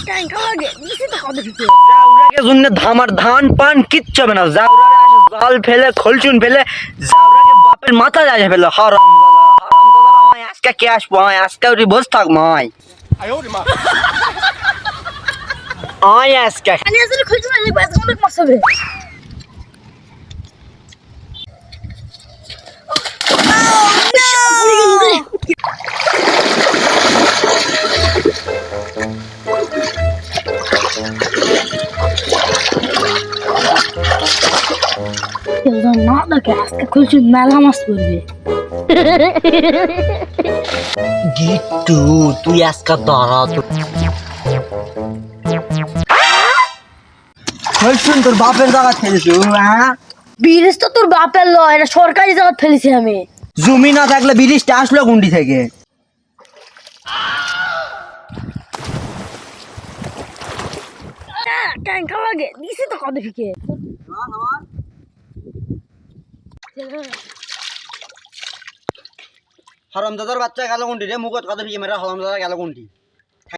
ট্যাঙ্কা লাগে দিছি তো কত দিতে জাউরাকে জন্য ধামার ধান পান কিচ্ছু হবে না। জাউরারে আসে জাল ফেলে খলচুন ফেলে জাউরাকে বাপের মাথা যায় ফেলে। হারাম দাদা আমি আজকে কে আসবো, আমি আজকে ওই বস থাকবো আমি আজকে আমি আসলে খুঁজে না লাগবে আজকে অনেক মাছ হবে না দেখে আজকে খুলছি মেলা মাছ পড়বে গিট্টু তুই আজকে দাঁড়া খলচুন তোর বাপের জায়গা ফেলেছু। হ্যাঁ ব্রিজ তো তোর বাপের লয়, এটা সরকারি জায়গা ফেলেছি আমি। জমি না থাকলে ব্রিজটা আসলো গুন্ডি থেকে। ট্যাঙ্কা লাগে দিছি তো কত ফিকে হারাম দাদার বাচ্চা গেল গুন্ডি রে, মুখত কথা ফিকে মেরা হারাম দাদা গেল গুন্ডি।